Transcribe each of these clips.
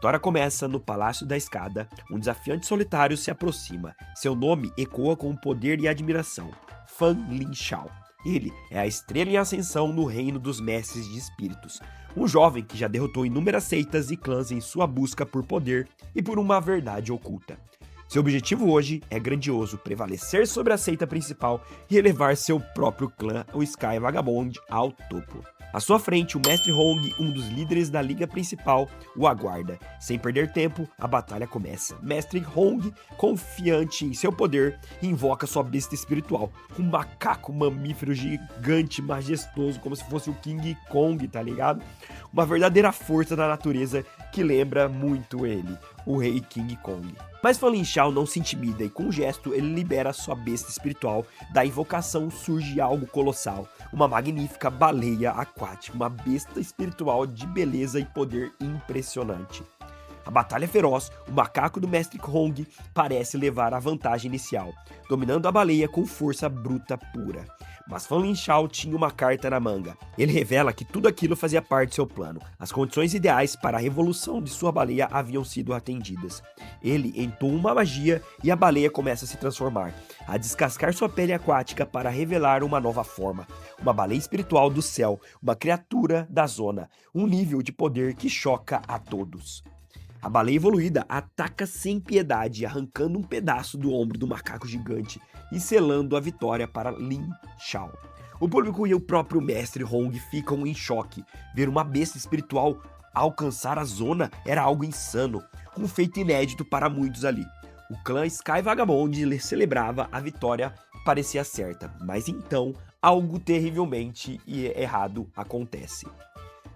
história começa no Palácio da Escada. Um desafiante solitário se aproxima. Seu nome ecoa com poder e admiração. Fan Lin Shao. Ele é a estrela em ascensão no reino dos mestres de espíritos. Um jovem que já derrotou inúmeras seitas e clãs em sua busca por poder e por uma verdade oculta. Seu objetivo hoje é grandioso: prevalecer sobre a seita principal e elevar seu próprio clã, o Sky Vagabond, ao topo. À sua frente, o Mestre Hong, um dos líderes da liga principal, o aguarda. Sem perder tempo, a batalha começa. Mestre Hong, confiante em seu poder, invoca sua besta espiritual, um macaco mamífero gigante, majestoso, como se fosse o King Kong, tá ligado? Uma verdadeira força da natureza que lembra muito ele, o rei King Kong. Mas Fan Lin Shao não se intimida e com um gesto ele libera sua besta espiritual. Da invocação surge algo colossal, uma magnífica baleia aquática, uma besta espiritual de beleza e poder impressionante. A batalha é feroz, o macaco do Mestre Hong parece levar a vantagem inicial, dominando a baleia com força bruta pura. Mas Fan Lin Shao tinha uma carta na manga. Ele revela que tudo aquilo fazia parte de seu plano. As condições ideais para a revolução de sua baleia haviam sido atendidas. Ele entoa uma magia e a baleia começa a se transformar, a descascar sua pele aquática para revelar uma nova forma. Uma baleia espiritual do céu, uma criatura da zona, um nível de poder que choca a todos. A baleia evoluída ataca sem piedade, arrancando um pedaço do ombro do macaco gigante e selando a vitória para Lin Shao. O público e o próprio Mestre Hong ficam em choque. Ver uma besta espiritual alcançar a zona era algo insano, um feito inédito para muitos ali. O clã Sky Vagabond celebrava a vitória, parecia certa, mas então algo terrivelmente errado acontece.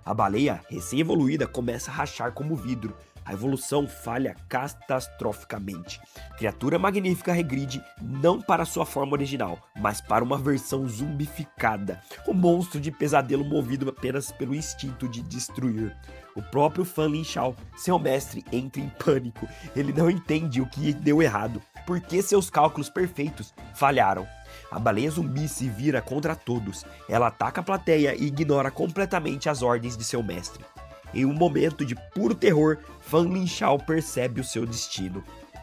A baleia recém-evoluída começa a rachar como vidro. A evolução falha catastroficamente. A criatura magnífica regride não para sua forma original, mas para uma versão zumbificada. Um monstro de pesadelo movido apenas pelo instinto de destruir. O próprio Fan Lin Shao, seu mestre, entra em pânico. Ele não entende o que deu errado, porque seus cálculos perfeitos falharam. A baleia zumbi se vira contra todos. Ela ataca a plateia e ignora completamente as ordens de seu mestre. Em um momento de puro terror, Fan Lin Shao percebe o seu destino.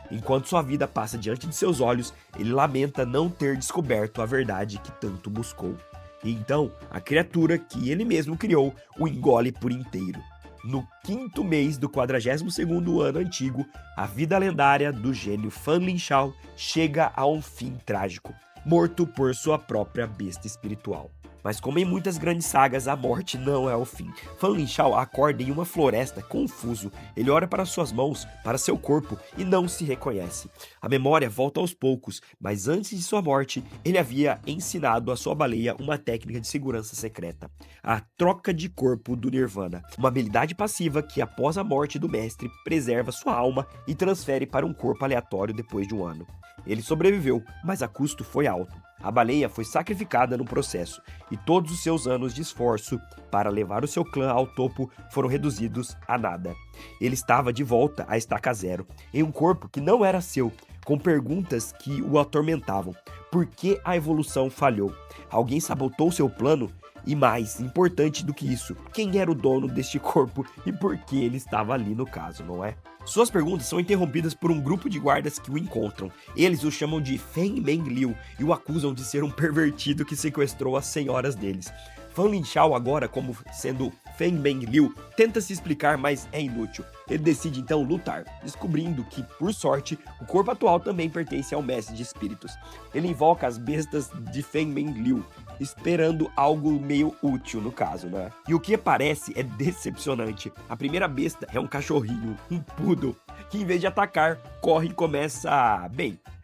Enquanto sua vida passa diante de seus olhos, ele lamenta não ter descoberto a verdade que tanto buscou. E então, a criatura que ele mesmo criou o engole por inteiro. No 5º mês do 42º ano antigo, a vida lendária do gênio Fan Lin Shao chega a um fim trágico, morto por sua própria besta espiritual. Mas como em muitas grandes sagas, a morte não é o fim. Fan Lin Shao acorda em uma floresta confuso. Ele olha para suas mãos, para seu corpo e não se reconhece. A memória volta aos poucos, mas antes de sua morte, ele havia ensinado a sua baleia uma técnica de segurança secreta. A troca de corpo do Nirvana. Uma habilidade passiva que após a morte do mestre, preserva sua alma e transfere para um corpo aleatório depois de um ano. Ele sobreviveu, mas a custo foi alto. A baleia foi sacrificada no processo, e todos os seus anos de esforço para levar o seu clã ao topo foram reduzidos a nada. Ele estava de volta à estaca zero, em um corpo que não era seu, com perguntas que o atormentavam. Por que a evolução falhou? Alguém sabotou seu plano? E mais importante do que isso, quem era o dono deste corpo e por que ele estava ali no caso, não é? Suas perguntas são interrompidas por um grupo de guardas que o encontram. Eles o chamam de Feng Meng Liu e o acusam de ser um pervertido que sequestrou as senhoras deles. Fan Lin Shao, agora como sendo Feng Meng Liu, tenta se explicar, mas é inútil. Ele decide então lutar, descobrindo que, por sorte, o corpo atual também pertence ao mestre de espíritos. Ele invoca as bestas de Feng Meng Liu, esperando algo meio útil no caso, né? E o que aparece é decepcionante. A primeira besta é um cachorrinho, um poodle, que em vez de atacar, corre e começa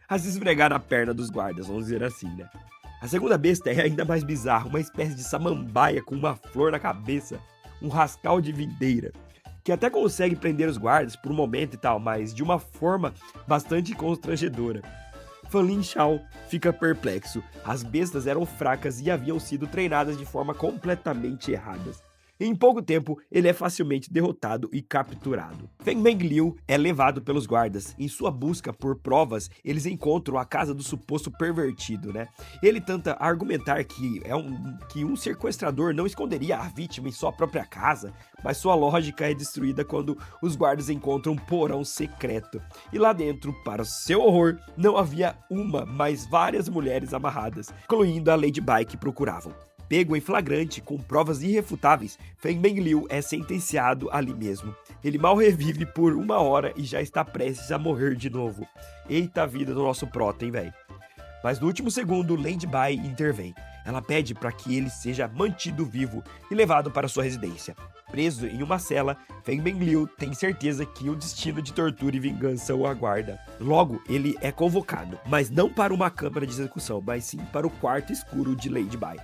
a se esfregar na perna dos guardas, vamos dizer assim, né? A segunda besta é ainda mais bizarra, uma espécie de samambaia com uma flor na cabeça, um rascal de videira, que até consegue prender os guardas por um momento e tal, mas de uma forma bastante constrangedora. Fan Lin Shao fica perplexo. As bestas eram fracas e haviam sido treinadas de forma completamente errada. Em pouco tempo, ele é facilmente derrotado e capturado. Feng Meng Liu é levado pelos guardas. Em sua busca por provas, eles encontram a casa do suposto pervertido, né? Ele tenta argumentar que um sequestrador não esconderia a vítima em sua própria casa, mas sua lógica é destruída quando os guardas encontram um porão secreto. E lá dentro, para seu horror, não havia uma, mas várias mulheres amarradas, incluindo a Lady Bai que procuravam. Pego em flagrante, com provas irrefutáveis, Feng Meng Liu é sentenciado ali mesmo. Ele mal revive por 1 hora e já está prestes a morrer de novo. Eita vida do nosso prota, hein, velho? Mas no último segundo, Lady Bai intervém. Ela pede para que ele seja mantido vivo e levado para sua residência. Preso em uma cela, Feng Meng Liu tem certeza que o destino de tortura e vingança o aguarda. Logo, ele é convocado, mas não para uma câmara de execução, mas sim para o quarto escuro de Lady Bai.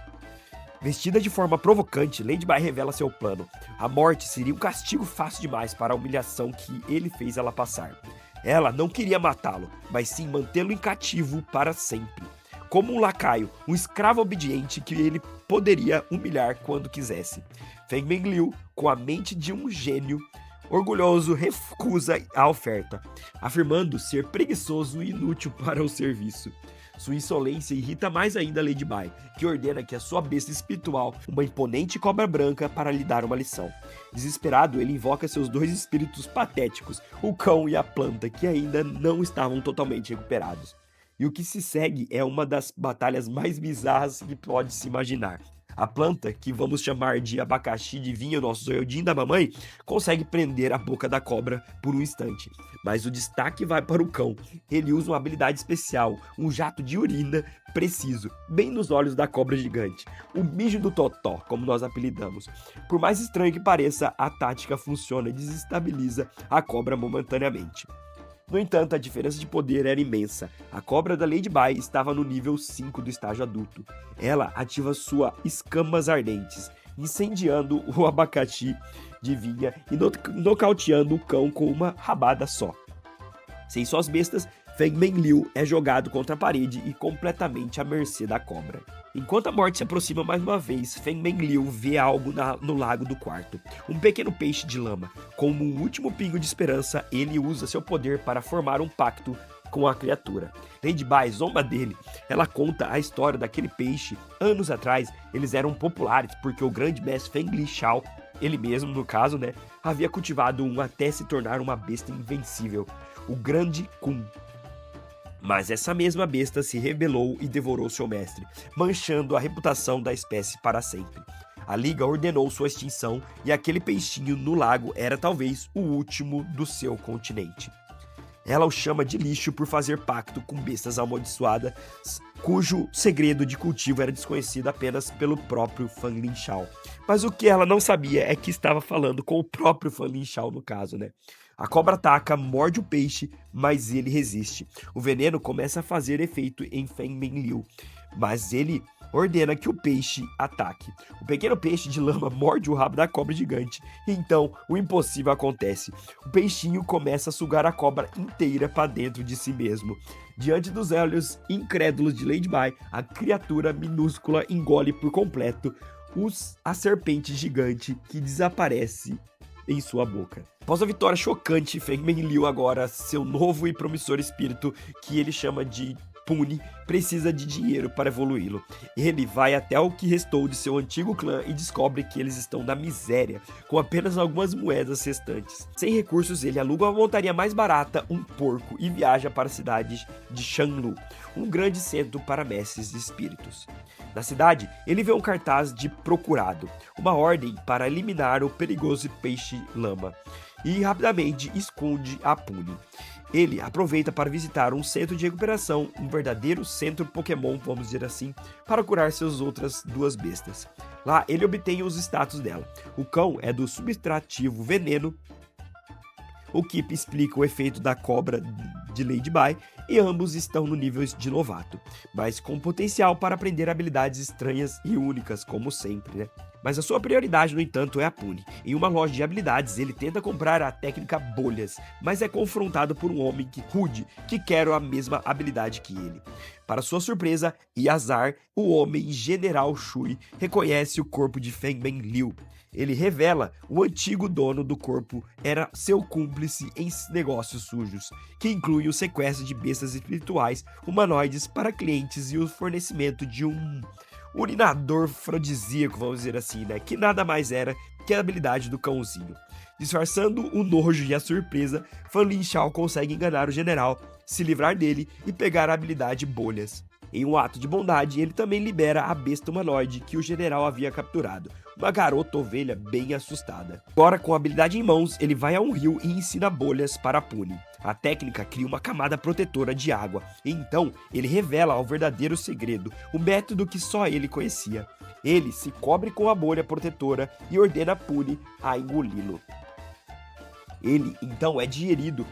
Vestida de forma provocante, Lady Bai revela seu plano. A morte seria um castigo fácil demais para a humilhação que ele fez ela passar. Ela não queria matá-lo, mas sim mantê-lo em cativo para sempre. Como um lacaio, um escravo obediente que ele poderia humilhar quando quisesse. Feng Meng Liu, com a mente de um gênio, orgulhoso, recusa a oferta, afirmando ser preguiçoso e inútil para o serviço. Sua insolência irrita mais ainda Lady Bai, que ordena que a sua besta espiritual, uma imponente cobra branca, para lhe dar uma lição. Desesperado, ele invoca seus 2 espíritos patéticos, o cão e a planta, que ainda não estavam totalmente recuperados. E o que se segue é uma das batalhas mais bizarras que pode se imaginar. A planta, que vamos chamar de abacaxi de vinho, nosso zoiudinho da mamãe, consegue prender a boca da cobra por um instante. Mas o destaque vai para o cão. Ele usa uma habilidade especial, um jato de urina preciso, bem nos olhos da cobra gigante. O mijo do Totó, como nós apelidamos. Por mais estranho que pareça, a tática funciona e desestabiliza a cobra momentaneamente. No entanto, a diferença de poder era imensa. A cobra da Lady Bai estava no nível 5 do estágio adulto. Ela ativa suas escamas ardentes, incendiando o abacaxi de vinha e nocauteando o cão com uma rabada só. Sem suas bestas, Feng Meng Liu é jogado contra a parede e completamente à mercê da cobra. Enquanto a morte se aproxima mais uma vez, Feng Meng Liu vê algo no lago do quarto. Um pequeno peixe de lama. Como um último pingo de esperança, ele usa seu poder para formar um pacto com a criatura. Lady Bai zomba dele. Ela conta a história daquele peixe. Anos atrás, eles eram populares porque o grande mestre Feng Lingshao, ele mesmo no caso, né, havia cultivado um até se tornar uma besta invencível, o Grande Kun. Mas essa mesma besta se rebelou e devorou seu mestre, manchando a reputação da espécie para sempre. A Liga ordenou sua extinção e aquele peixinho no lago era talvez o último do seu continente. Ela o chama de lixo por fazer pacto com bestas amaldiçoadas, cujo segredo de cultivo era desconhecido apenas pelo próprio Fan Lingshao. Mas o que ela não sabia é que estava falando com o próprio Fan Lingshao no caso, né? A cobra ataca, morde o peixe, mas ele resiste. O veneno começa a fazer efeito em Feng Meng Liu, mas ele ordena que o peixe ataque. O pequeno peixe de lama morde o rabo da cobra gigante, e então o impossível acontece. O peixinho começa a sugar a cobra inteira para dentro de si mesmo. Diante dos olhos incrédulos de Lady Bai, a criatura minúscula engole por completo a serpente gigante que desaparece em sua boca. Após a vitória chocante, Feng Meng Liu agora, seu novo e promissor espírito, que ele chama de Pune, precisa de dinheiro para evoluí-lo. Ele vai até o que restou de seu antigo clã e descobre que eles estão na miséria, com apenas algumas moedas restantes. Sem recursos, ele aluga uma montaria mais barata, um porco, e viaja para a cidade de Shanlu, um grande centro para mestres de espíritos. Na cidade, ele vê um cartaz de procurado, uma ordem para eliminar o perigoso peixe-lama, e rapidamente esconde a Pune. Ele aproveita para visitar um centro de recuperação, um verdadeiro centro Pokémon, vamos dizer assim, para curar suas outras 2 bestas. Lá, ele obtém os status dela. O cão é do subtrativo veneno, o que explica o efeito da cobra de Lady Bai, e ambos estão no nível de novato, mas com potencial para aprender habilidades estranhas e únicas, como sempre, né? Mas a sua prioridade, no entanto, é a Pune. Em uma loja de habilidades, ele tenta comprar a técnica bolhas, mas é confrontado por um homem rude que quer a mesma habilidade que ele. Para sua surpresa e azar, o homem General Shui reconhece o corpo de Feng Meng Liu. Ele revela o antigo dono do corpo era seu cúmplice em negócios sujos, que inclui o sequestro de bestas espirituais humanoides para clientes e o fornecimento de um urinador afrodisíaco, vamos dizer assim, né? Que nada mais era que a habilidade do cãozinho. Disfarçando o nojo e a surpresa, Fan Lin Shao consegue enganar o general, se livrar dele e pegar a habilidade Bolhas. Em um ato de bondade, ele também libera a besta humanoide que o general havia capturado, uma garota ovelha bem assustada. Agora, com a habilidade em mãos, ele vai a um rio e ensina bolhas para Pune. A técnica cria uma camada protetora de água, e então ele revela o verdadeiro segredo, o método que só ele conhecia. Ele se cobre com a bolha protetora e ordena a Pune a engoli-lo. Ele, então, é digerido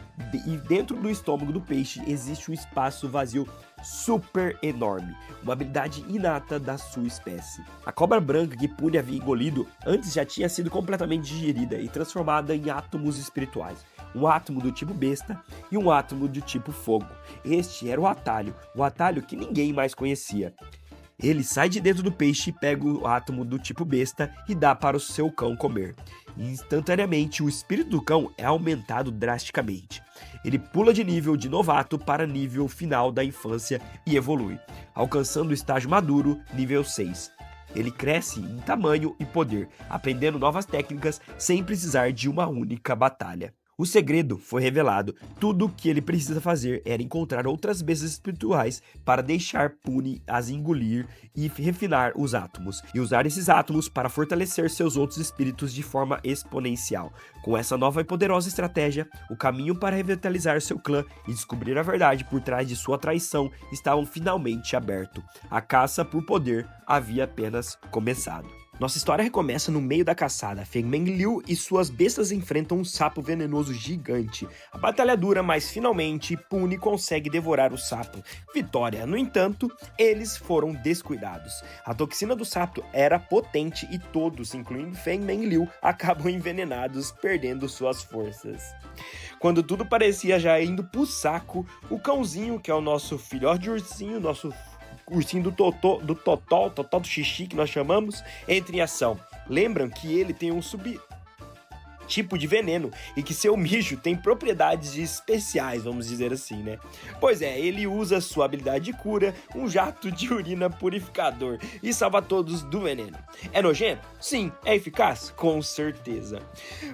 e dentro do estômago do peixe existe um espaço vazio super enorme, uma habilidade inata da sua espécie. A cobra branca que Pune havia engolido antes já tinha sido completamente digerida e transformada em átomos espirituais. Um átomo do tipo besta e um átomo do tipo fogo. Este era o atalho que ninguém mais conhecia. Ele sai de dentro do peixe e pega o átomo do tipo besta e dá para o seu cão comer. Instantaneamente, o espírito do cão é aumentado drasticamente. Ele pula de nível de novato para nível final da infância e evolui, alcançando o estágio maduro, nível 6. Ele cresce em tamanho e poder, aprendendo novas técnicas sem precisar de uma única batalha. O segredo foi revelado. Tudo o que ele precisa fazer era encontrar outras bestas espirituais para deixar Pune as engolir e refinar os átomos, e usar esses átomos para fortalecer seus outros espíritos de forma exponencial. Com essa nova e poderosa estratégia, o caminho para revitalizar seu clã e descobrir a verdade por trás de sua traição estavam finalmente aberto. A caça por poder havia apenas começado. Nossa história recomeça no meio da caçada. Feng Meng Liu e suas bestas enfrentam um sapo venenoso gigante. A batalha dura, mas finalmente Pune consegue devorar o sapo. Vitória! No entanto, eles foram descuidados. A toxina do sapo era potente e todos, incluindo Feng Meng Liu, acabam envenenados, perdendo suas forças. Quando tudo parecia já indo pro saco, o cãozinho, que é o nosso filhote de ursinho, nosso ursinho do totó do xixi que nós chamamos, entra em ação. Lembram que ele tem um subtipo de veneno e que seu mijo tem propriedades especiais, vamos dizer assim, né? Pois é, ele usa sua habilidade de cura, um jato de urina purificador, e salva todos do veneno. É nojento? Sim. É eficaz? Com certeza.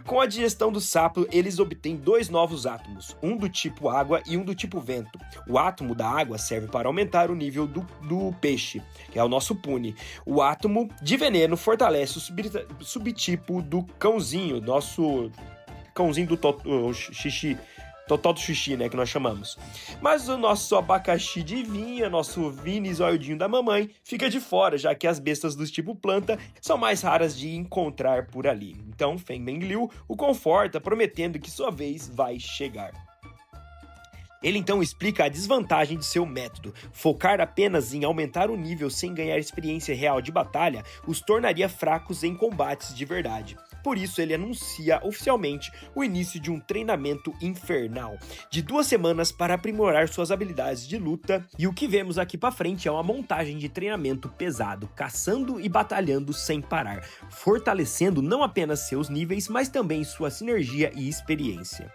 Com a digestão do sapo, eles obtêm 2 novos átomos, um do tipo água e um do tipo vento. O átomo da água serve para aumentar o nível do peixe, que é o nosso Pune. O átomo de veneno fortalece o subtipo do cãozinho, nosso cãozinho do xixi. Totó do xixi, né, que nós chamamos. Mas o nosso abacaxi de vinha, nosso Vini zoiudinho da mamãe, fica de fora, já que as bestas do tipo planta são mais raras de encontrar por ali. Então, Feng Meng Liu o conforta, prometendo que sua vez vai chegar. Ele então explica a desvantagem de seu método. Focar apenas em aumentar o nível sem ganhar experiência real de batalha os tornaria fracos em combates de verdade. Por isso, ele anuncia oficialmente o início de um treinamento infernal, de 2 semanas para aprimorar suas habilidades de luta, e o que vemos aqui pra frente é uma montagem de treinamento pesado, caçando e batalhando sem parar, fortalecendo não apenas seus níveis, mas também sua sinergia e experiência.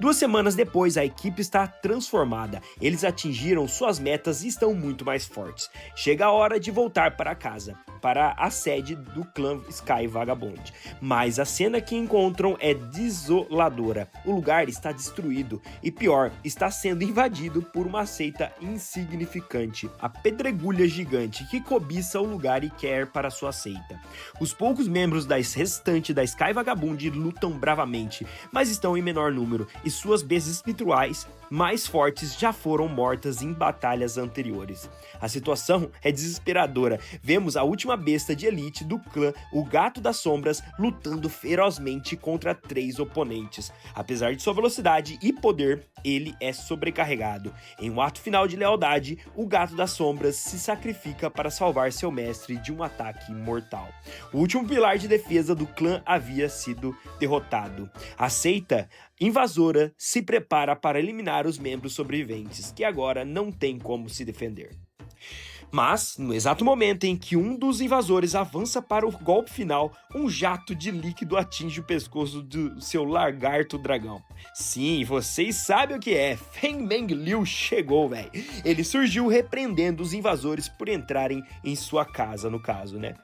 2 semanas depois, a equipe está transformada, eles atingiram suas metas e estão muito mais fortes. Chega a hora de voltar para casa, para a sede do clã Sky Vagabond. Mas a cena que encontram é desoladora. O lugar está destruído e, pior, está sendo invadido por uma seita insignificante, a Pedregulha Gigante, que cobiça o lugar e quer para sua seita. Os poucos membros restante da Sky Vagabond lutam bravamente, mas estão em menor número, e suas bestas espirituais mais fortes já foram mortas em batalhas anteriores. A situação é desesperadora. Vemos a última besta de elite do clã, o Gato das Sombras, lutando ferozmente contra 3 oponentes. Apesar de sua velocidade e poder, ele é sobrecarregado. Em um ato final de lealdade, o Gato das Sombras se sacrifica para salvar seu mestre de um ataque mortal. O último pilar de defesa do clã havia sido derrotado. A seita invasora se prepara para eliminar os membros sobreviventes, que agora não têm como se defender. Mas, no exato momento em que um dos invasores avança para o golpe final, um jato de líquido atinge o pescoço do seu lagarto dragão. Sim, vocês sabem o que é, Feng Meng Liu chegou, velho. Ele surgiu repreendendo os invasores por entrarem em sua casa, no caso, né?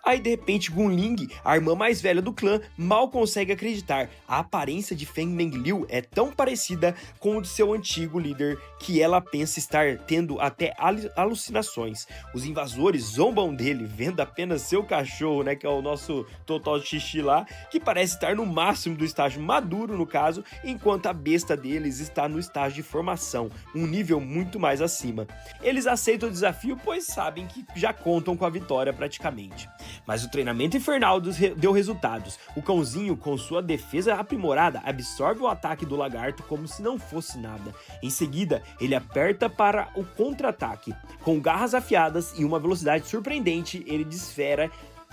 Aí de repente Gunling, a irmã mais velha do clã, mal consegue acreditar. A aparência de Feng Meng Liu é tão parecida com o de seu antigo líder que ela pensa estar tendo até alucinações. Os invasores zombam dele, vendo apenas seu cachorro, né, que é o nosso Total Xixi lá, que parece estar no máximo do estágio maduro no caso, enquanto a besta deles está no estágio de formação, um nível muito mais acima. Eles aceitam o desafio pois sabem que já contam com a vitória praticamente. Mas o treinamento infernal deu resultados. O cãozinho, com sua defesa aprimorada, absorve o ataque do lagarto como se não fosse nada. Em seguida, ele aperta para o contra-ataque. Com garras afiadas e uma velocidade surpreendente, ele desfera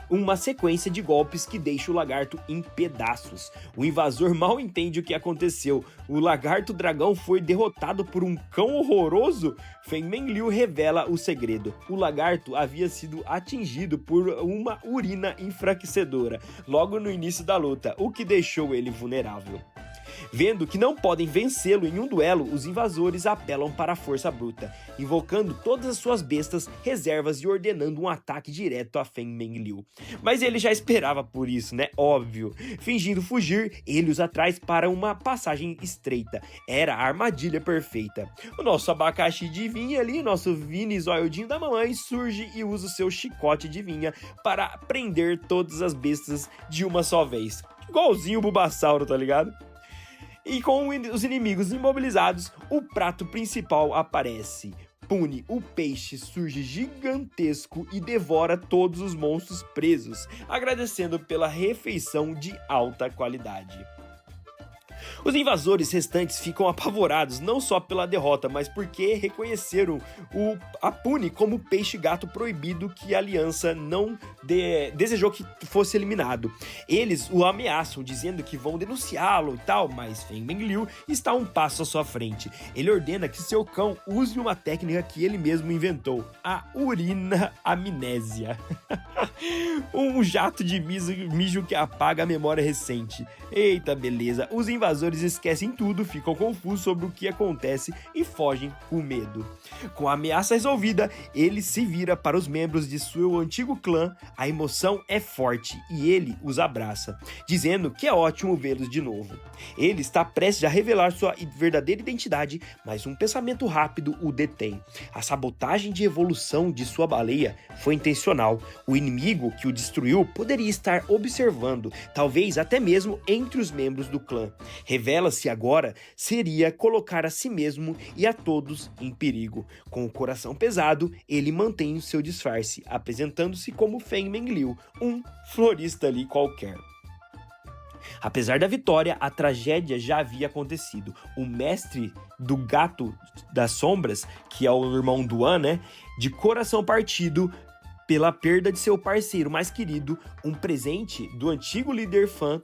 uma sequência de golpes que deixa o lagarto em pedaços. O invasor mal entende o que aconteceu. O lagarto dragão foi derrotado por um cão horroroso? Feng Meng Liu revela o segredo. O lagarto havia sido atingido por uma urina enfraquecedora logo no início da luta, o que deixou ele vulnerável. Vendo que não podem vencê-lo em um duelo, os invasores apelam para a força bruta, invocando todas as suas bestas reservas e ordenando um ataque direto a Feng Meng Liu. Mas ele já esperava por isso, né? Óbvio. Fingindo fugir, ele os atrai para uma passagem estreita. Era a armadilha perfeita. O nosso abacaxi de vinha ali, nosso Vini zoiudinho da mamãe, surge e usa o seu chicote de vinha para prender todas as bestas de uma só vez. Igualzinho o Bulbasauro, tá ligado? E com os inimigos imobilizados, o prato principal aparece. Pune, o peixe, surge gigantesco e devora todos os monstros presos, agradecendo pela refeição de alta qualidade. Os invasores restantes ficam apavorados não só pela derrota, mas porque reconheceram a Pune como peixe-gato proibido que a aliança não desejou que fosse eliminado. Eles o ameaçam, dizendo que vão denunciá-lo e tal, mas Feng Meng Liu está um passo à sua frente. Ele ordena que seu cão use uma técnica que ele mesmo inventou, a urina amnésia. Um jato de mijo que apaga a memória recente. Eita beleza, os invasores esquecem tudo, ficam confusos sobre o que acontece e fogem com medo. Com a ameaça resolvida, ele se vira para os membros de seu antigo clã. A emoção é forte e ele os abraça, dizendo que é ótimo vê-los de novo. Ele está prestes a revelar sua verdadeira identidade, mas um pensamento rápido o detém. A sabotagem de evolução de sua baleia foi intencional. O inimigo que o destruiu poderia estar observando, talvez até mesmo entre os membros do clã. Revela-se agora seria colocar a si mesmo e a todos em perigo. Com o coração pesado, ele mantém o seu disfarce, apresentando-se como Feng Meng Liu, um florista ali qualquer. Apesar da vitória, a tragédia já havia acontecido. O mestre do Gato das Sombras, que é o irmão do An, né, de coração partido pela perda de seu parceiro mais querido, um presente do antigo líder Fan,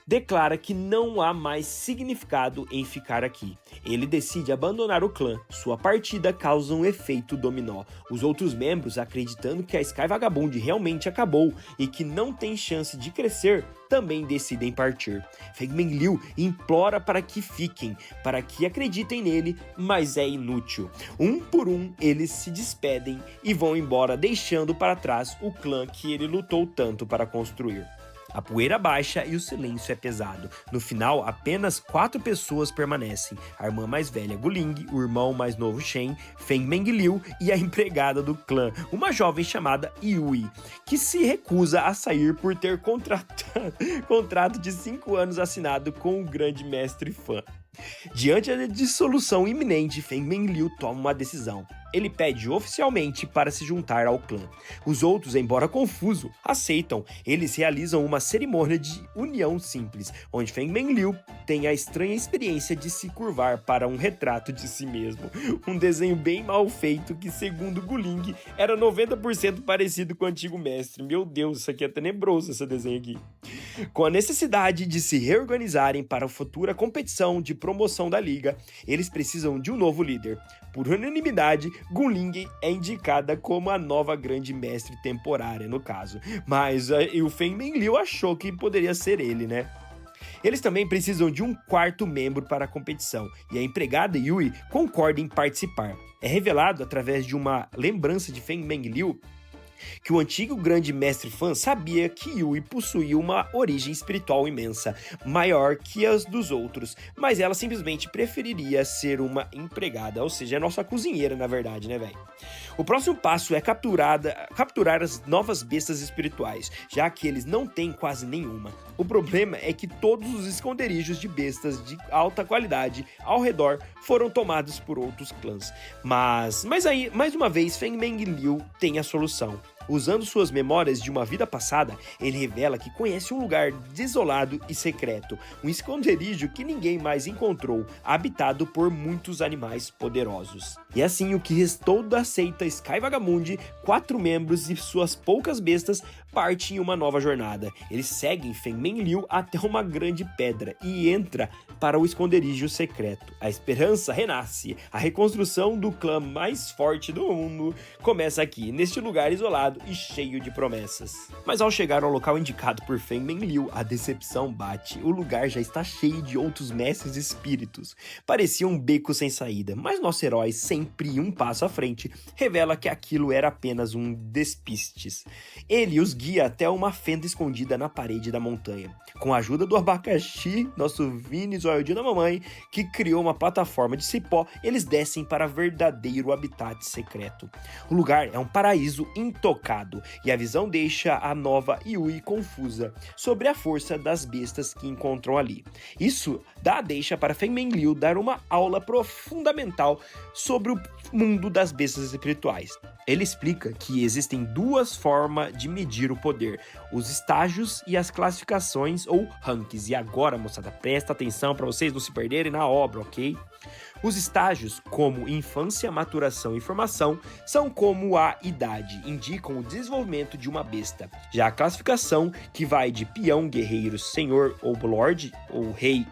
declara que não há mais significado em ficar aqui. Ele decide abandonar o clã. Sua partida causa um efeito dominó. Os outros membros, acreditando que a Sky Vagabond realmente acabou e que não tem chance de crescer, também decidem partir. Feng Meng Liu implora para que fiquem, para que acreditem nele, mas é inútil. Um por um, eles se despedem e vão embora, deixando para trás o clã que ele lutou tanto para construir. A poeira baixa e o silêncio é pesado. No final, apenas 4 pessoas permanecem. A irmã mais velha Guling, o irmão mais novo Shen, Feng Meng Liu e a empregada do clã, uma jovem chamada Yui, que se recusa a sair por ter contrato de 5 anos assinado com o grande mestre Fan. Diante da dissolução iminente, Feng Meng Liu toma uma decisão. Ele pede oficialmente para se juntar ao clã. Os outros, embora confusos, aceitam. Eles realizam uma cerimônia de união simples, onde Feng Meng Liu tem a estranha experiência de se curvar para um retrato de si mesmo. Um desenho bem mal feito que, segundo Guling, era 90% parecido com o antigo mestre. Meu Deus, isso aqui é tenebroso, esse desenho aqui. Com a necessidade de se reorganizarem para a futura competição de promoção da liga, eles precisam de um novo líder. Por unanimidade, Gunling é indicada como a nova grande mestre temporária, no caso. Mas o Feng Menliu achou que poderia ser ele, né? Eles também precisam de um quarto membro para a competição, e a empregada Yui concorda em participar. É revelado através de uma lembrança de Feng Menliu que o antigo grande mestre Fan sabia que Yui possuía uma origem espiritual imensa, maior que as dos outros, mas ela simplesmente preferiria ser uma empregada, ou seja, a nossa cozinheira, na verdade, né, velho? O próximo passo é capturar as novas bestas espirituais, já que eles não têm quase nenhuma. O problema é que todos os esconderijos de bestas de alta qualidade ao redor foram tomados por outros clãs. Mas aí, mais uma vez, Feng Menliu tem a solução. Usando suas memórias de uma vida passada, ele revela que conhece um lugar desolado e secreto, um esconderijo que ninguém mais encontrou, habitado por muitos animais poderosos. E assim, o que restou da seita Sky Vagabond, 4 membros e suas poucas bestas partem em uma nova jornada. Eles seguem Feng Menliu até uma grande pedra e entra para o esconderijo secreto. A esperança renasce. A reconstrução do clã mais forte do mundo começa aqui, neste lugar isolado e cheio de promessas. Mas ao chegar ao local indicado por Feng Menliu, a decepção bate. O lugar já está cheio de outros mestres espíritos. Parecia um beco sem saída, mas nosso herói, sempre um passo à frente, revela que aquilo era apenas um despistes. Ele os guia até uma fenda escondida na parede da montanha. Com a ajuda do abacaxi, nosso Vini Zoiudinho da mamãe, que criou uma plataforma de cipó, eles descem para verdadeiro habitat secreto. O lugar é um paraíso intocado, e a visão deixa a nova Yui confusa sobre a força das bestas que encontram ali. Isso deixa para Feng Menliu dar uma aula fundamental sobre o mundo das bestas espirituais. Ele explica que existem 2 formas de medir o poder, os estágios e as classificações ou rankings. E agora, moçada, presta atenção para vocês não se perderem na obra, ok? Os estágios, como infância, maturação e formação, são como a idade, indicam o desenvolvimento de uma besta. Já a classificação, que vai de peão, guerreiro, senhor ou lord, ou rei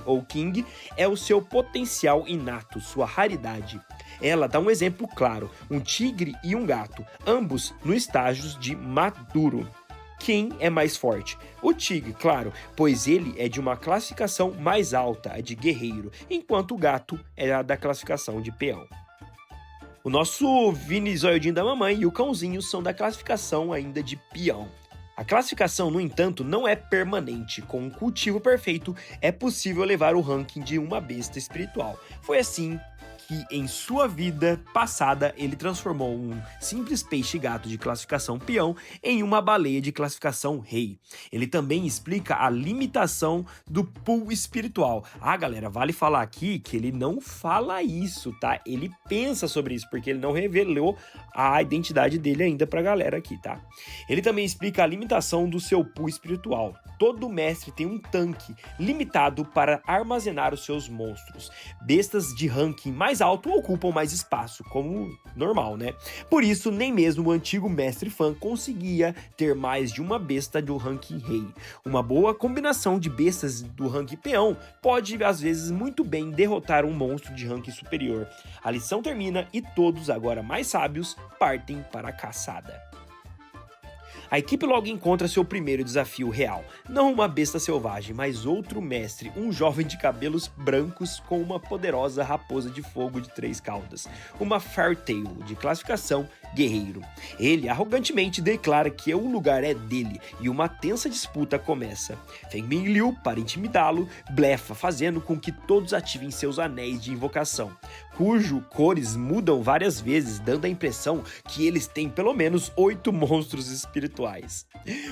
ou king, é o seu potencial inato, sua raridade. Ela dá um exemplo claro, um tigre e um gato, ambos no estágio de maduro. Quem é mais forte? O tigre, claro, pois ele é de uma classificação mais alta, a de guerreiro, enquanto o gato é a da classificação de peão. O nosso Vini Zoiudinho da mamãe e o cãozinho são da classificação ainda de peão. A classificação, no entanto, não é permanente. Com um cultivo perfeito, é possível elevar o ranking de uma besta espiritual. Foi assim que em sua vida passada ele transformou um simples peixe-gato de classificação peão em uma baleia de classificação rei. Ele também explica a limitação do pool espiritual. Galera, vale falar aqui que ele não fala isso, tá? Ele pensa sobre isso, porque ele não revelou a identidade dele ainda pra galera aqui, tá? Ele também explica a limitação do seu pool espiritual. Todo mestre tem um tanque limitado para armazenar os seus monstros. Bestas de ranking mais alto ocupam mais espaço, como normal, né? Por isso, nem mesmo o antigo mestre Fan conseguia ter mais de uma besta do ranking rei. Uma boa combinação de bestas do ranking peão pode, às vezes, muito bem derrotar um monstro de ranking superior. A lição termina e todos, agora mais sábios, partem para a caçada. A equipe logo encontra seu primeiro desafio real, não uma besta selvagem, mas outro mestre, um jovem de cabelos brancos com uma poderosa raposa de fogo de 3 caudas, uma Fairtail de classificação guerreiro. Ele arrogantemente declara que o lugar é dele e uma tensa disputa começa. Feng Menliu, para intimidá-lo, blefa, fazendo com que todos ativem seus anéis de invocação, cujo cores mudam várias vezes, dando a impressão que eles têm pelo menos 8 monstros espirituais.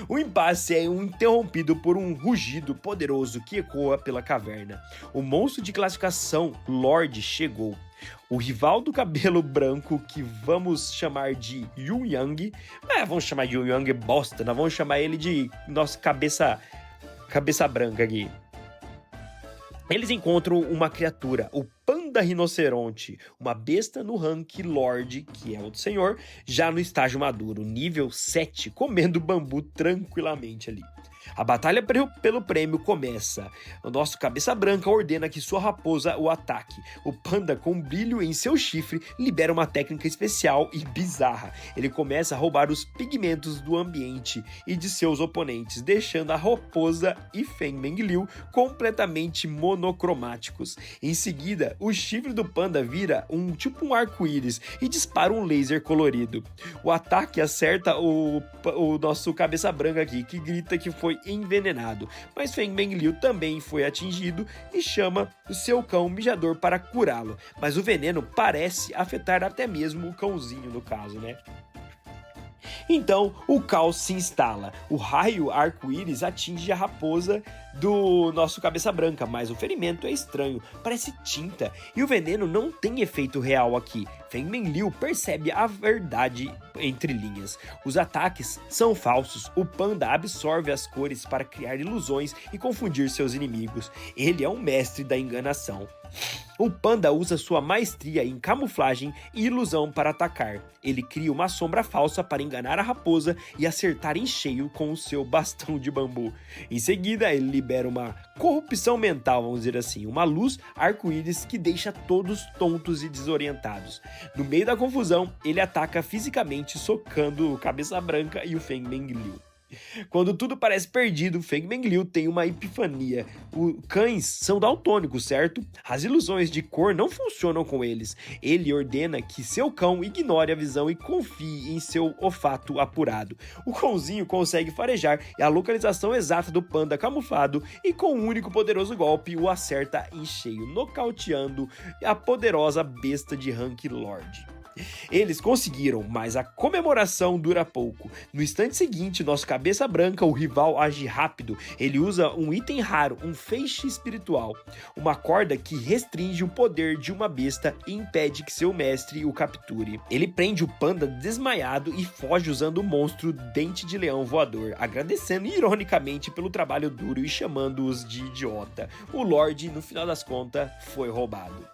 O impasse é interrompido por um rugido poderoso que ecoa pela caverna. O monstro de classificação Lorde chegou. O rival do cabelo branco, que vamos chamar de Yu Yang, vamos chamar de Yu Yang bosta, nós vamos chamar ele de nossa cabeça branca aqui. Eles encontram uma criatura, o Panda Rinoceronte, uma besta no rank Lorde, que é o do senhor, já no estágio maduro, nível 7, comendo bambu tranquilamente ali. A batalha pelo prêmio começa. O nosso Cabeça Branca ordena que sua raposa o ataque. O panda, com brilho em seu chifre, libera uma técnica especial e bizarra. Ele começa a roubar os pigmentos do ambiente e de seus oponentes, deixando a raposa e Feng Mengliu completamente monocromáticos. Em seguida, o chifre do panda vira um arco-íris e dispara um laser colorido. O ataque acerta o nosso Cabeça Branca aqui, que grita que foi envenenado, mas Feng Mengliu também foi atingido e chama o seu cão mijador para curá-lo, mas o veneno parece afetar até mesmo o cãozinho no caso, né? Então, o caos se instala. O raio arco-íris atinge a raposa do nosso Cabeça Branca, mas o ferimento é estranho, parece tinta, e o veneno não tem efeito real aqui. Feng Mengliu percebe a verdade entre linhas. Os ataques são falsos. O panda absorve as cores para criar ilusões e confundir seus inimigos. Ele é um mestre da enganação. O panda usa sua maestria em camuflagem e ilusão para atacar. Ele cria uma sombra falsa para enganar a raposa e acertar em cheio com o seu bastão de bambu. Em seguida, ele libera uma corrupção mental, vamos dizer assim, uma luz arco-íris que deixa todos tontos e desorientados. No meio da confusão, ele ataca fisicamente, socando o Cabeça Branca e o Feng Mengliu. Quando tudo parece perdido, Feng Mengliu tem uma epifania. Os cães são daltônicos, certo? As ilusões de cor não funcionam com eles. Ele ordena que seu cão ignore a visão e confie em seu olfato apurado. O cãozinho consegue farejar a localização exata do panda camuflado e com um único poderoso golpe o acerta em cheio, nocauteando a poderosa besta de Hank Lord. Eles conseguiram, mas a comemoração dura pouco. No instante seguinte, nosso Cabeça Branca, o rival, age rápido. Ele usa um item raro, um feixe espiritual, uma corda que restringe o poder de uma besta e impede que seu mestre o capture. Ele prende o panda desmaiado e foge usando o monstro Dente de Leão Voador, agradecendo ironicamente pelo trabalho duro e chamando-os de idiota. O Lorde, no final das contas, foi roubado.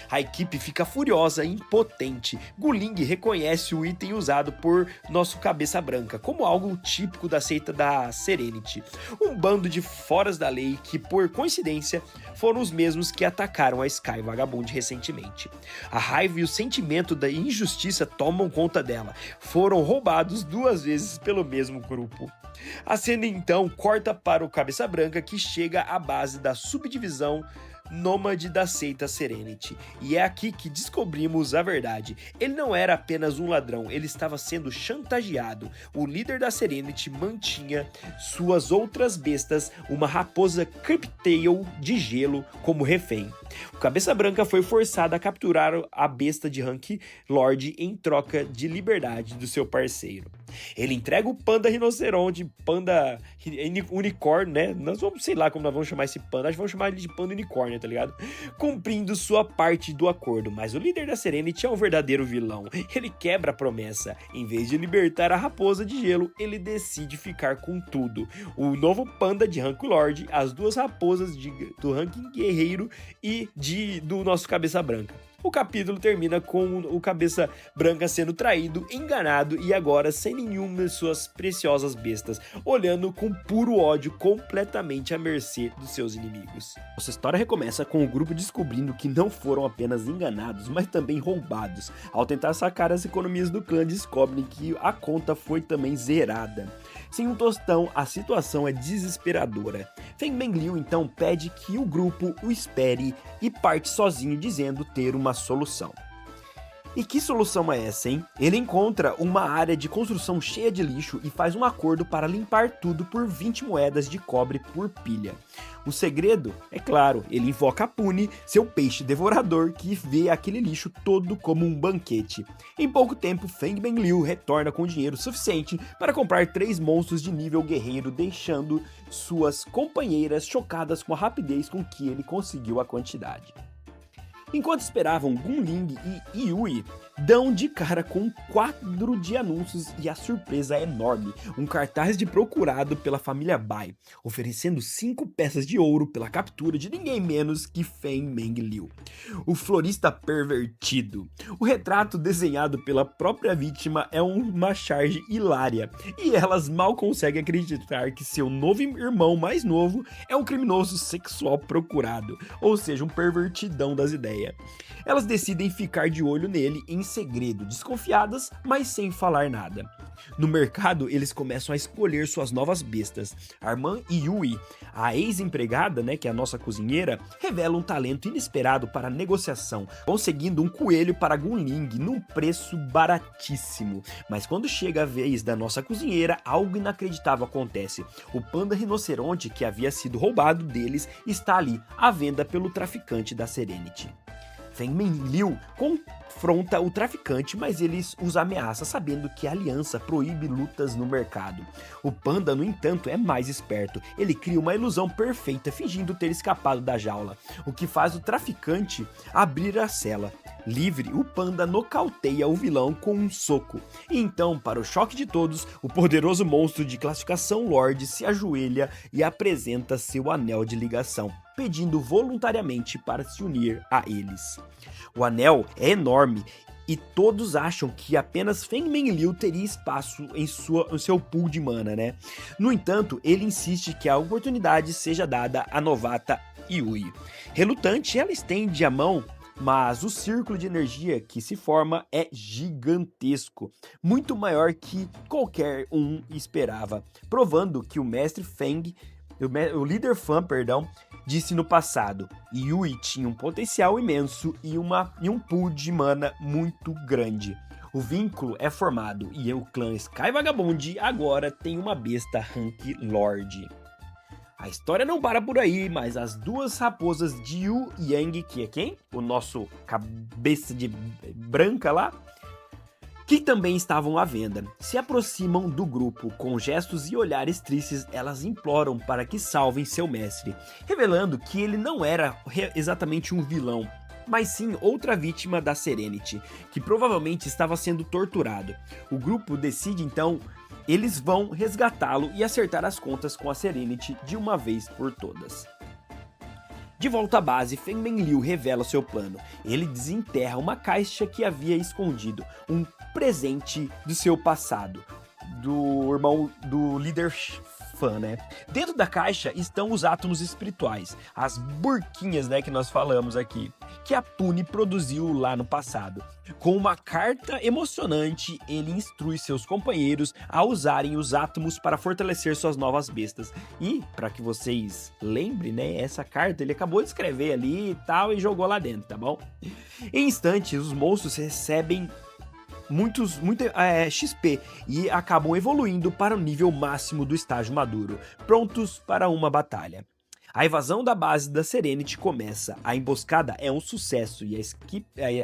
A equipe fica furiosa e impotente. Guling reconhece o item usado por nosso Cabeça Branca como algo típico da seita da Serenity, um bando de foras da lei que, por coincidência, foram os mesmos que atacaram a Sky Vagabond recentemente. A raiva e o sentimento da injustiça tomam conta dela. Foram roubados 2 vezes pelo mesmo grupo. A cena então corta para o Cabeça Branca, que chega à base da subdivisão nômade da seita Serenity, e é aqui que descobrimos a verdade. Ele não era apenas um ladrão, ele estava sendo chantageado. O líder da Serenity mantinha suas outras bestas, uma raposa Cryptail de gelo, como refém. O Cabeça Branca foi forçado a capturar a besta de Hank Lord em troca de liberdade do seu parceiro. Ele entrega o panda rinoceronte, panda unicórnio, né? Nós vamos, sei lá como nós vamos chamar esse panda, acho que vamos chamar ele de panda unicórnio, tá ligado? Cumprindo sua parte do acordo, mas o líder da Serenity é um verdadeiro vilão. Ele quebra a promessa. Em vez de libertar a raposa de gelo, ele decide ficar com tudo. O novo panda de Hank Lord, as 2 raposas do Hank Guerreiro e do nosso Cabeça Branca. O capítulo termina com o Cabeça Branca sendo traído, enganado e agora sem nenhuma de suas preciosas bestas, olhando com puro ódio, completamente à mercê dos seus inimigos. Nossa história recomeça com o grupo descobrindo que não foram apenas enganados, mas também roubados. Ao tentar sacar as economias do clã, descobrem que a conta foi também zerada. Sem um tostão, a situação é desesperadora. Feng Mengliu então pede que o grupo o espere e parte sozinho, dizendo ter uma solução. E que solução é essa, hein? Ele encontra uma área de construção cheia de lixo e faz um acordo para limpar tudo por 20 moedas de cobre por pilha. O segredo? É claro, ele invoca Pune, seu peixe devorador, que vê aquele lixo todo como um banquete. Em pouco tempo, Feng Mengliu retorna com dinheiro suficiente para comprar 3 monstros de nível guerreiro, deixando suas companheiras chocadas com a rapidez com que ele conseguiu a quantidade. Enquanto esperavam, Gunling e Yui dão de cara com um quadro de anúncios e a surpresa é enorme. Um cartaz de procurado pela família Bai, oferecendo 5 peças de ouro pela captura de ninguém menos que Feng Meng Liu, o florista pervertido. O retrato desenhado pela própria vítima é uma charge hilária, e elas mal conseguem acreditar que seu novo irmão mais novo é um criminoso sexual procurado, ou seja, um pervertidão das ideias. Elas decidem ficar de olho nele em segredo, desconfiadas, mas sem falar nada. No mercado, eles começam a escolher suas novas bestas. Arman e Yui, a ex-empregada, que é a nossa cozinheira, revela um talento inesperado para a negociação, conseguindo um coelho para Gunling num preço baratíssimo. Mas quando chega a vez da nossa cozinheira, algo inacreditável acontece. O panda rinoceronte que havia sido roubado deles está ali, à venda pelo traficante da Serenity. Feng Meng Liu confronta o traficante, mas ele os ameaça, sabendo que a aliança proíbe lutas no mercado. O panda, no entanto, é mais esperto. Ele cria uma ilusão perfeita, fingindo ter escapado da jaula, o que faz o traficante abrir a cela. Livre, o panda nocauteia o vilão com um soco. E então, para o choque de todos, o poderoso monstro de classificação Lorde se ajoelha e apresenta seu anel de ligação, pedindo voluntariamente para se unir a eles. O anel é enorme e todos acham que apenas Feng Meng Liu teria espaço em seu pool de mana, No entanto, ele insiste que a oportunidade seja dada à novata Yui. Relutante, ela estende a mão, mas o círculo de energia que se forma é gigantesco, muito maior que qualquer um esperava, provando que o mestre Feng, o líder Fan, disse no passado, Yui tinha um potencial imenso e um pool de mana muito grande. O vínculo é formado e o clã Sky Vagabond agora tem uma besta Rank Lord. A história não para por aí, mas as duas raposas de Yu Yang, que é quem? O nosso cabeça de branca lá, que também estavam à venda, se aproximam do grupo. Com gestos e olhares tristes, elas imploram para que salvem seu mestre, revelando que ele não era exatamente um vilão, mas sim outra vítima da Serenity, que provavelmente estava sendo torturado. O grupo decide então, eles vão resgatá-lo e acertar as contas com a Serenity de uma vez por todas. De volta à base, Feng Meng Liu revela seu plano. Ele desenterra uma caixa que havia escondido, um presente do seu passado, do irmão do líder Fan, Dentro da caixa estão os átomos espirituais, as burquinhas, que nós falamos aqui, que a Pune produziu lá no passado. Com uma carta emocionante, ele instrui seus companheiros a usarem os átomos para fortalecer suas novas bestas. E, para que vocês lembrem, essa carta ele acabou de escrever ali e tal e jogou lá dentro, tá bom? Em instantes, os monstros recebem muito XP e acabam evoluindo para o nível máximo do estágio maduro, prontos para uma batalha. A invasão da base da Serenity começa, a emboscada é um sucesso e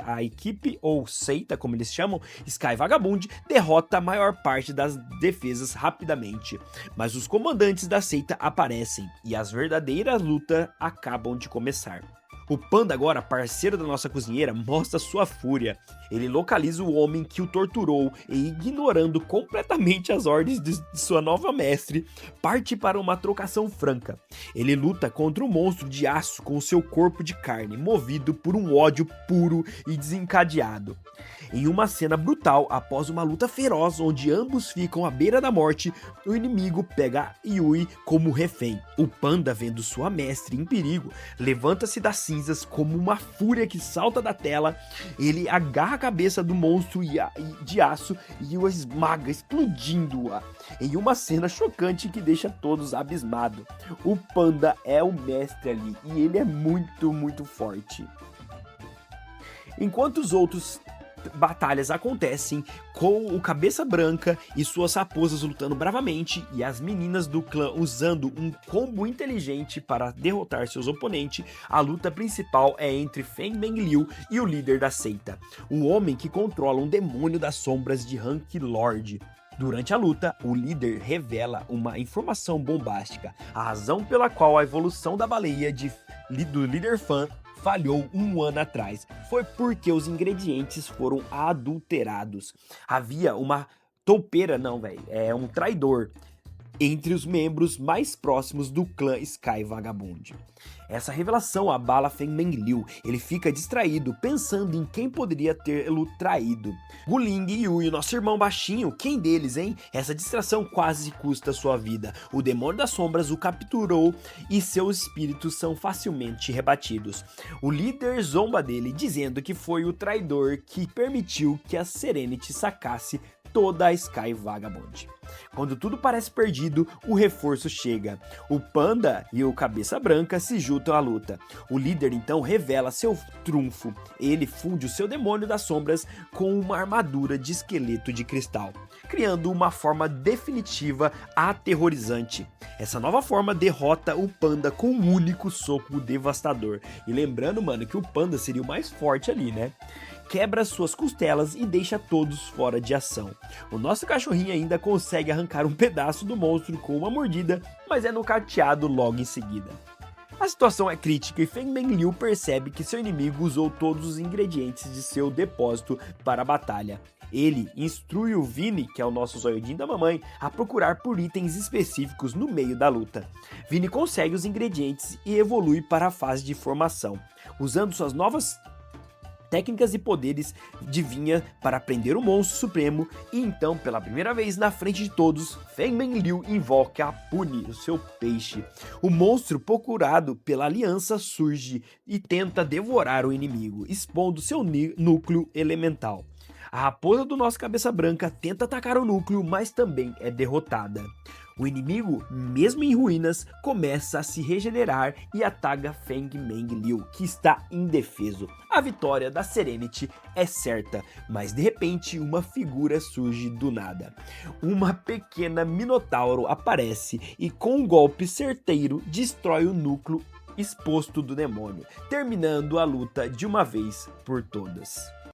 a equipe, ou seita como eles chamam, Sky Vagabond, derrota a maior parte das defesas rapidamente. Mas os comandantes da seita aparecem e as verdadeiras lutas acabam de começar. O panda agora, parceiro da nossa cozinheira, mostra sua fúria. Ele localiza o homem que o torturou e, ignorando completamente as ordens de sua nova mestre, parte para uma trocação franca. Ele luta contra um monstro de aço com seu corpo de carne, movido por um ódio puro e desencadeado. Em uma cena brutal, após uma luta feroz onde ambos ficam à beira da morte, o inimigo pega Yui como refém. O panda, vendo sua mestre em perigo, levanta-se das cinzas como uma fúria que salta da tela. Ele agarra a cabeça do monstro de aço e o esmaga, explodindo-a, em uma cena chocante que deixa todos abismados. O panda é o mestre ali e ele é muito, muito forte. Enquanto os outros batalhas acontecem com o Cabeça Branca e suas raposas lutando bravamente e as meninas do clã usando um combo inteligente para derrotar seus oponentes, a luta principal é entre Feng Meng Liu e o líder da seita, o homem que controla um demônio das sombras de Rank Lord. Durante a luta, o líder revela uma informação bombástica, a razão pela qual a evolução da baleia do líder Fan falhou um ano atrás. Foi porque os ingredientes foram adulterados. Havia uma toupeira, não, velho, é um traidor entre os membros mais próximos do clã Sky Vagabond. Essa revelação abala Feng Mengliu. Ele fica distraído, pensando em quem poderia tê-lo traído. Guling e Yui, nosso irmão baixinho, quem deles, hein? Essa distração quase custa sua vida. O demônio das sombras o capturou e seus espíritos são facilmente rebatidos. O líder zomba dele, dizendo que foi o traidor que permitiu que a Serenity sacasse toda a Sky Vagabond. Quando tudo parece perdido, o reforço chega. O Panda e o Cabeça Branca se juntam à luta. O líder então revela seu trunfo. Ele funde o seu demônio das sombras com uma armadura de esqueleto de cristal, criando uma forma definitiva aterrorizante. Essa nova forma derrota o Panda com um único soco devastador. E lembrando, mano, que o Panda seria o mais forte ali, né? Quebra suas costelas e deixa todos fora de ação. O nosso cachorrinho ainda consegue arrancar um pedaço do monstro com uma mordida, mas é nocauteado logo em seguida. A situação é crítica e Feng Mengliu percebe que seu inimigo usou todos os ingredientes de seu depósito para a batalha. Ele instrui o Vini, que é o nosso zoiudinho da mamãe, a procurar por itens específicos no meio da luta. Vini consegue os ingredientes e evolui para a fase de formação, usando suas novas técnicas e poderes adivinha para prender o monstro supremo e então, pela primeira vez na frente de todos, Feng Mengliu invoca a Puni, o seu peixe. O monstro procurado pela aliança surge e tenta devorar o inimigo, expondo seu núcleo elemental. A raposa do nosso Cabeça Branca tenta atacar o núcleo, mas também é derrotada. O inimigo, mesmo em ruínas, começa a se regenerar e ataca Feng Mengliu, que está indefeso. A vitória da Serenity é certa, mas de repente uma figura surge do nada. Uma pequena minotauro aparece e com um golpe certeiro destrói o núcleo exposto do demônio, terminando a luta de uma vez por todas.